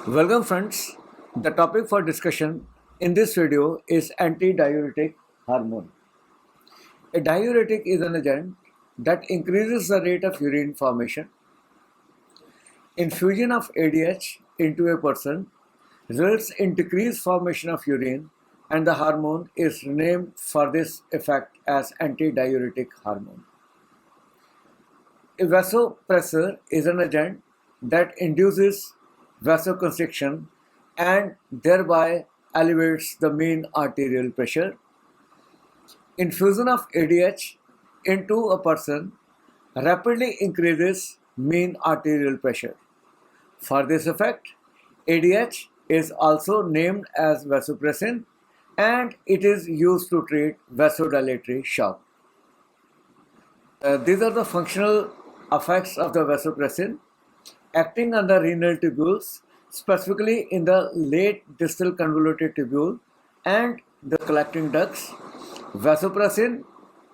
Welcome friends. The topic for discussion in this video is anti-diuretic hormone. A diuretic is an agent that increases the rate of urine formation. Infusion of ADH into a person results in decreased formation of urine, and the hormone is named for this effect as anti-diuretic hormone. A vasopressor is an agent that induces vasoconstriction and thereby elevates the mean arterial pressure. Infusion of ADH into a person rapidly increases mean arterial pressure. For this effect, ADH is also named as vasopressin and it is used to treat vasodilatory shock. These are the functional effects of the vasopressin acting on the renal tubules, specifically in the late distal convoluted tubule and the collecting ducts. Vasopressin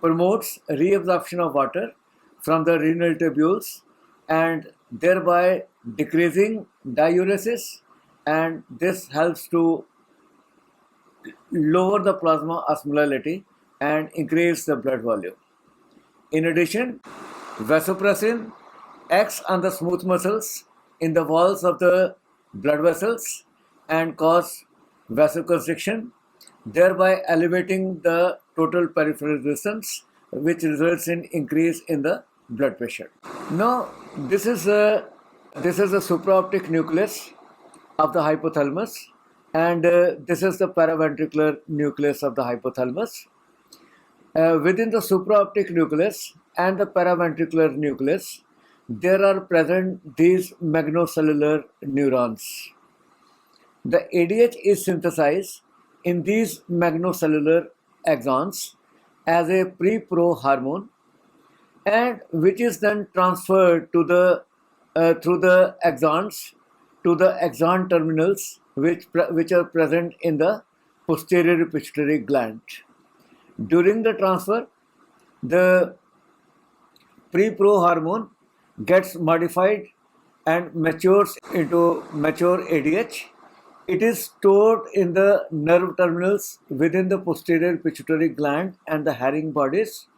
promotes reabsorption of water from the renal tubules and thereby decreasing diuresis, and this helps to lower the plasma osmolality and increase the blood volume. In addition, vasopressin acts on the smooth muscles in the walls of the blood vessels and cause vasoconstriction, thereby elevating the total peripheral resistance, which results in increase in the blood pressure. Now, this is a supraoptic nucleus of the hypothalamus, and this is the paraventricular nucleus of the hypothalamus. Within the supraoptic nucleus and the paraventricular nucleus, there are present these magnocellular neurons. The ADH is synthesized in these magnocellular axons as a pre-pro hormone, and which is then transferred to the through the axons to the axon terminals which are present in the posterior pituitary gland. During the transfer, the pre-pro hormone gets modified and matures into mature ADH. It is stored in the nerve terminals within the posterior pituitary gland and the Herring bodies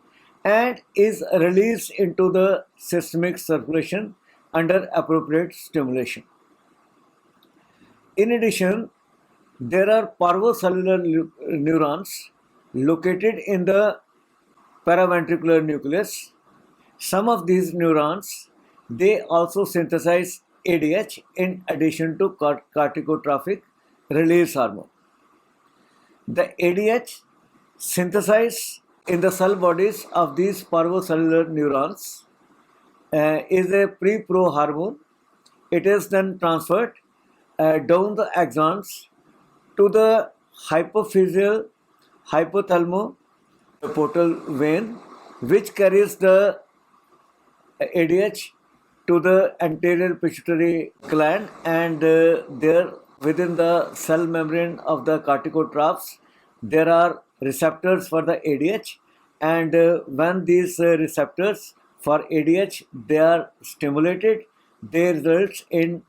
and is released into the systemic circulation under appropriate stimulation. In addition, there are parvocellular neurons located in the paraventricular nucleus. Some of these neurons, they also synthesize ADH in addition to corticotropic release hormone. The ADH synthesized in the cell bodies of these parvocellular neurons is a pre-pro hormone. It is then transferred down the axons to the hypophyseal hypothalamo-portal vein, which carries the ADH to the anterior pituitary gland, and there within the cell membrane of the corticotrophs there are receptors for the ADH, and when these receptors for ADH they are stimulated, they result in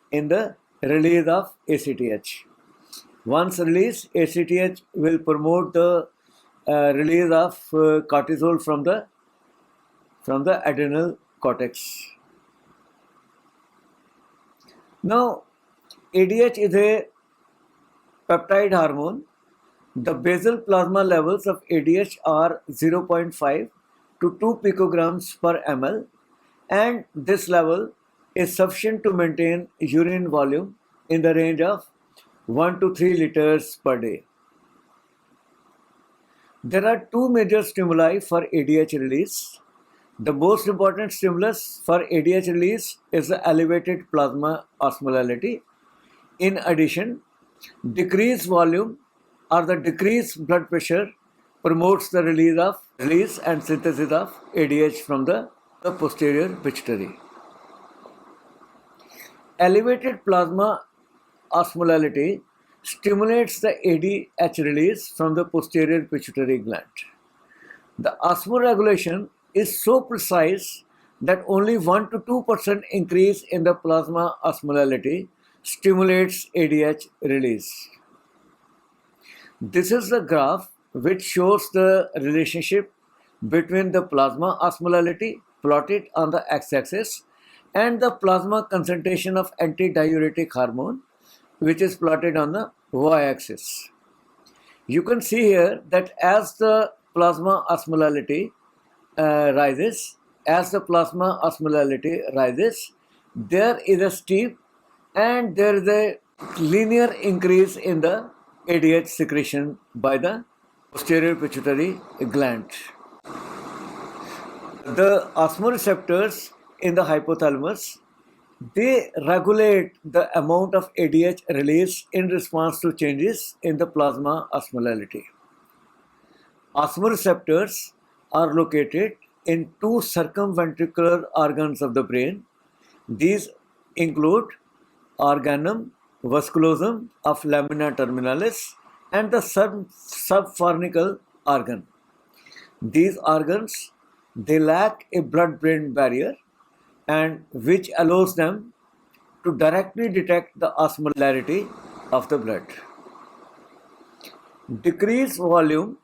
the release of ACTH. Once released, ACTH will promote the release of cortisol from the adrenal cortex. Now, ADH is a peptide hormone. The basal plasma levels of ADH are 0.5 to 2 picograms per ml, and this level is sufficient to maintain urine volume in the range of 1 to 3 liters per day. There are two major stimuli for ADH release. The most important stimulus for ADH release is the elevated plasma osmolality. In addition, decreased volume or the decreased blood pressure promotes the release and synthesis of ADH from the posterior pituitary. Elevated plasma osmolality stimulates the ADH release from the posterior pituitary gland. The osmoregulation is so precise that only 1 to 2% increase in the plasma osmolality stimulates ADH release. This is the graph which shows the relationship between the plasma osmolality plotted on the x-axis and the plasma concentration of antidiuretic hormone which is plotted on the y-axis. You can see here that as the plasma osmolality rises, there is a steep and there is a linear increase in the ADH secretion by the posterior pituitary gland. The osmoreceptors in the hypothalamus, they regulate the amount of ADH release in response to changes in the plasma osmolality. Osmoreceptors are located in two circumventricular organs of the brain. These include organum vasculosum of lamina terminalis and the subfornical organ. These organs, they lack a blood-brain barrier and which allows them to directly detect the osmolarity of the blood. Decreased volume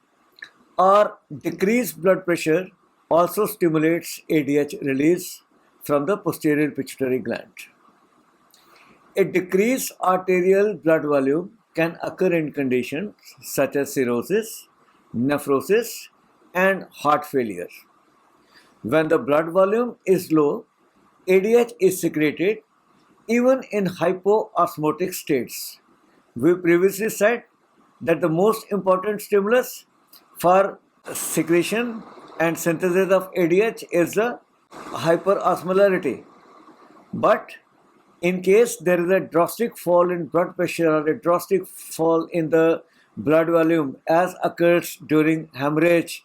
or decreased blood pressure also stimulates ADH release from the posterior pituitary gland. A decreased arterial blood volume can occur in conditions such as cirrhosis, nephrosis, and heart failure. When the blood volume is low, ADH is secreted even in hypoosmotic states. We previously said that the most important stimulus for secretion and synthesis of ADH is the hyperosmolarity. But in case there is a drastic fall in blood pressure or a drastic fall in the blood volume as occurs during hemorrhage,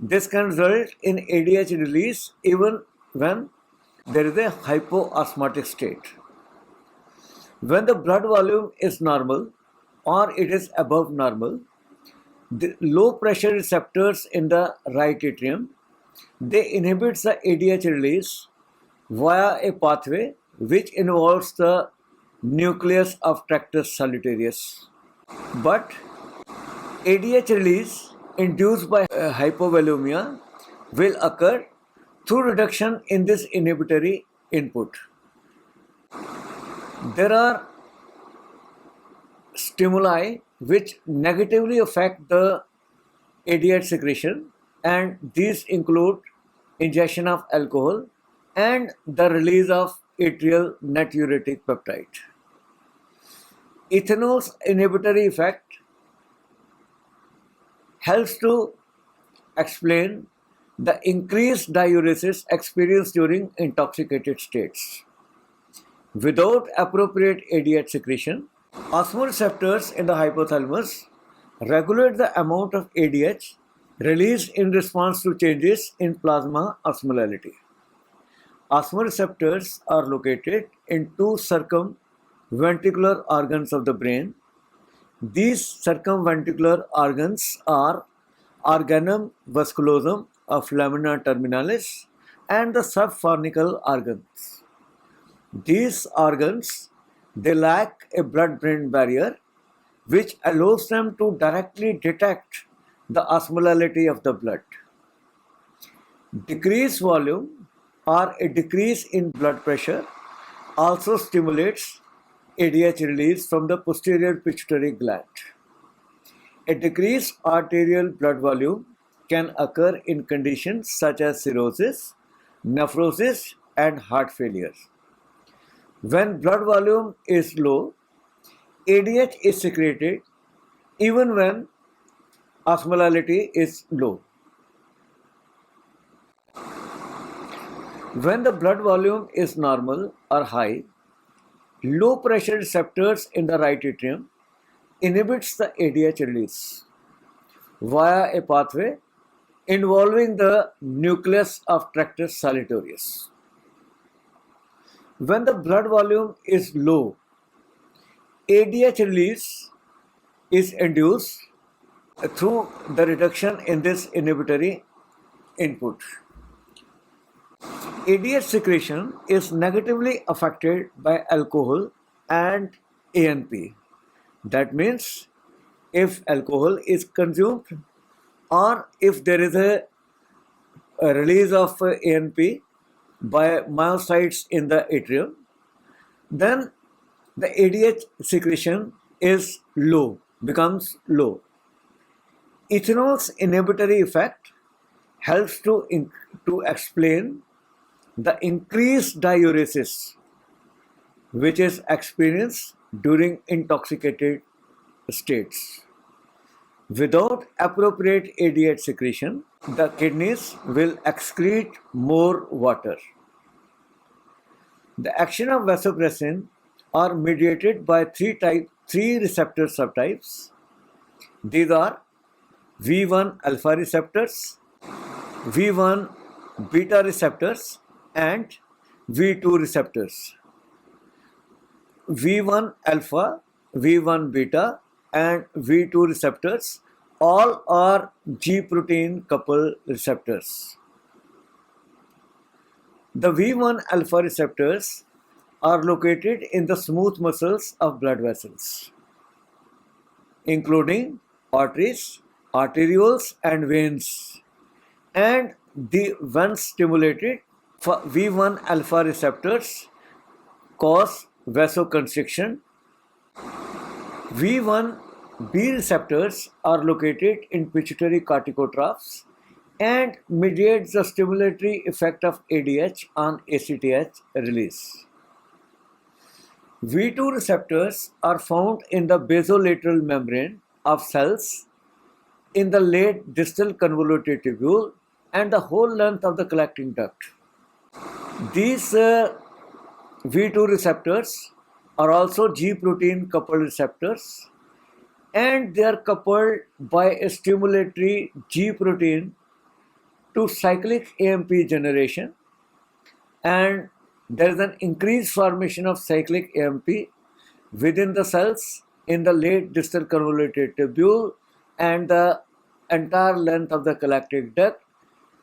this can result in ADH release even when there is a hypoosmotic state. When the blood volume is normal or it is above normal, the low pressure receptors in the right atrium, they inhibit the ADH release via a pathway which involves the nucleus of tractus solitarius. But ADH release induced by hypovolemia will occur through reduction in this inhibitory input. There are stimuli which negatively affect the ADH secretion, and these include ingestion of alcohol and the release of atrial natriuretic peptide. Ethanol's inhibitory effect helps to explain the increased diuresis experienced during intoxicated states. Without appropriate ADH secretion, osmoreceptors in the hypothalamus regulate the amount of ADH released in response to changes in plasma osmolality. Osmoreceptors are located in two circumventricular organs of the brain. These circumventricular organs are organum vasculosum of lamina terminalis and the subfornical organs. These organs, they lack a blood-brain barrier which allows them to directly detect the osmolality of the blood. Decreased volume or a decrease in blood pressure also stimulates ADH release from the posterior pituitary gland. A decreased arterial blood volume can occur in conditions such as cirrhosis, nephrosis, and heart failure. When blood volume is low, ADH is secreted even when osmolality is low. When the blood volume is normal or high, low pressure receptors in the right atrium inhibits the ADH release via a pathway involving the nucleus of tractus solitarius. When the blood volume is low, ADH release is induced through the reduction in this inhibitory input. ADH secretion is negatively affected by alcohol and ANP. That means if alcohol is consumed or if there is a release of ANP by myocytes in the atrium, then the ADH secretion is low, becomes low. Ethanol's inhibitory effect helps to explain the increased diuresis which is experienced during intoxicated states. Without appropriate ADH secretion, the kidneys will excrete more water. The action of vasopressin are mediated by three receptor subtypes. These are V1 alpha receptors, V1 beta receptors, and V2 receptors. V1 alpha, V1 beta, and V2 receptors all are G protein coupled receptors. The V1 alpha receptors are located in the smooth muscles of blood vessels, including arteries, arterioles, and veins. And when stimulated, V1 alpha receptors cause vasoconstriction. V1b receptors are located in pituitary corticotrophs and mediate the stimulatory effect of ADH on ACTH release. V2 receptors are found in the basolateral membrane of cells in the late distal convoluted tubule and the whole length of the collecting duct. These V2 receptors are also G protein coupled receptors, and they are coupled by a stimulatory G protein to cyclic AMP generation, and there is an increased formation of cyclic AMP within the cells in the late distal convoluted tubule and the entire length of the collecting duct,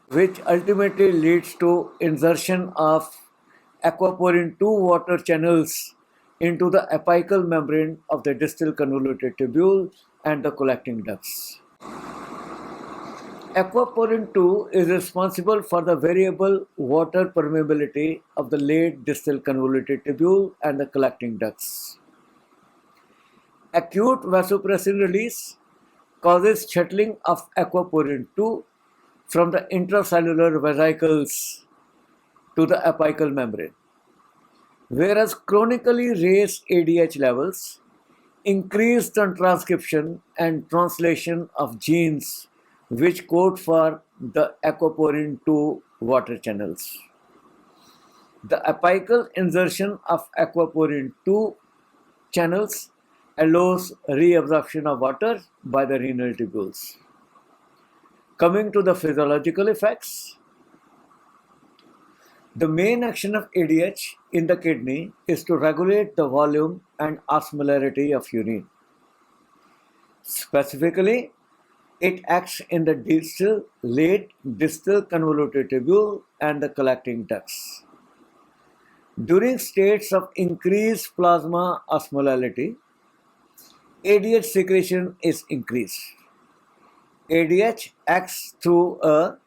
which ultimately leads to insertion of aquaporin 2 water channels into the apical membrane of the distal convoluted tubule and the collecting ducts. Aquaporin 2 is responsible for the variable water permeability of the late distal convoluted tubule and the collecting ducts. Acute vasopressin release causes shuttling of aquaporin 2 from the intracellular vesicles to the apical membrane, whereas chronically raised ADH levels increase the transcription and translation of genes which code for the aquaporin 2 water channels. The apical insertion of aquaporin 2 channels allows reabsorption of water by the renal tubules. Coming to the physiological effects, the main action of ADH in the kidney is to regulate the volume and osmolarity of urine. Specifically, it acts in the late distal convoluted tubule and the collecting ducts. During states of increased plasma osmolality, ADH secretion is increased. ADH acts through a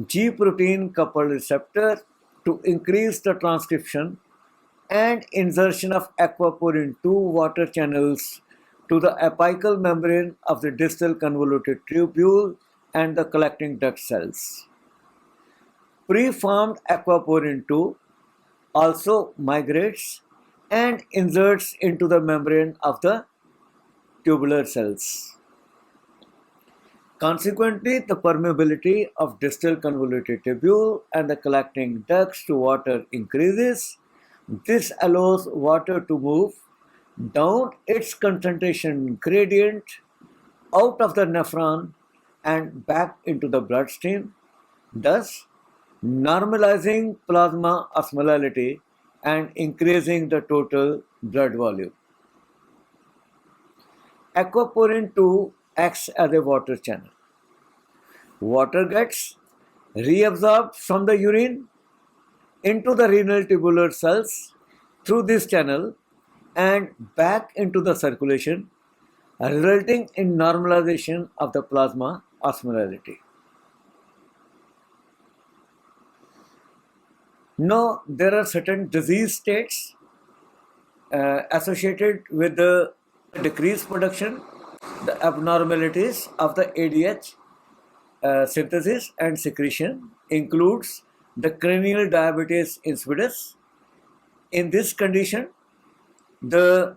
G protein coupled receptor to increase the transcription and insertion of aquaporin 2 water channels to the apical membrane of the distal convoluted tubule and the collecting duct cells. Preformed aquaporin 2 also migrates and inserts into the membrane of the tubular cells. Consequently, the permeability of distal convoluted tubule and the collecting ducts to water increases. This allows water to move down its concentration gradient out of the nephron and back into the bloodstream, thus normalizing plasma osmolality and increasing the total blood volume. Aquaporin 2 acts as a water channel. Water gets reabsorbed from the urine into the renal tubular cells through this channel and back into the circulation, resulting in normalization of the plasma osmolality. Now, there are certain disease states associated with the decreased production, the abnormalities of the ADH synthesis and secretion includes the cranial diabetes insipidus. In this condition, the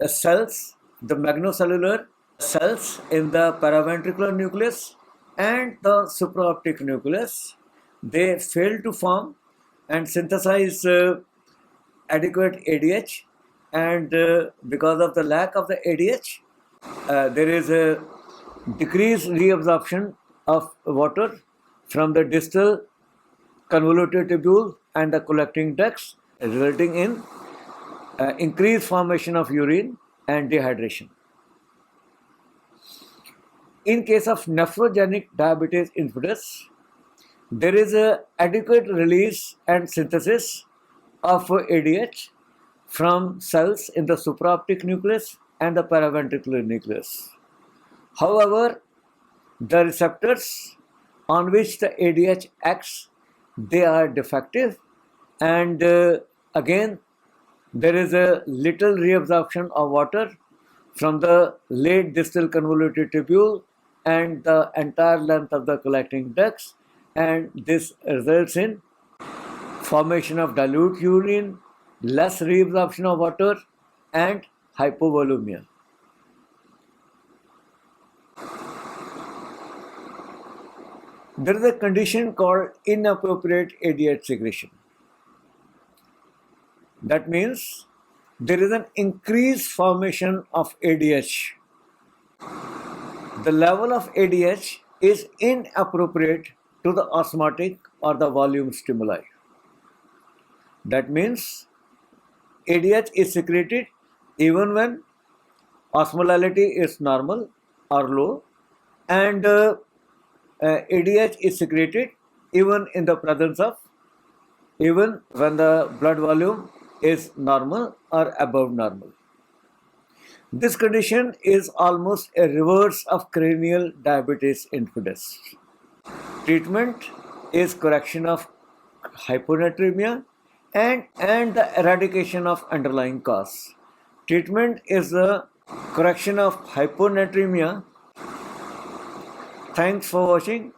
cells, the magnocellular cells in the paraventricular nucleus and the supraoptic nucleus, they fail to form and synthesize adequate ADH, and because of the lack of the ADH, there is a decreased reabsorption of water from the distal convoluted tubule and the collecting ducts, resulting in increased formation of urine and dehydration. In case of nephrogenic diabetes insipidus, there is a adequate release and synthesis of ADH from cells in the supraoptic nucleus and the paraventricular nucleus. However, the receptors on which the ADH acts, they are defective, and again there is a little reabsorption of water from the late distal convoluted tubule and the entire length of the collecting ducts, and this results in formation of dilute urine, less reabsorption of water, and hypovolemia. There is a condition called inappropriate ADH secretion. That means there is an increased formation of ADH. The level of ADH is inappropriate to the osmotic or the volume stimuli. That means ADH is secreted even when osmolality is normal or low, and ADH is secreted even in the presence of, even when the blood volume is normal or above normal. This condition is almost a reverse of cranial diabetes insipidus. Treatment is correction of hyponatremia and the eradication of underlying cause. Treatment is the correction of hyponatremia. Thanks for watching.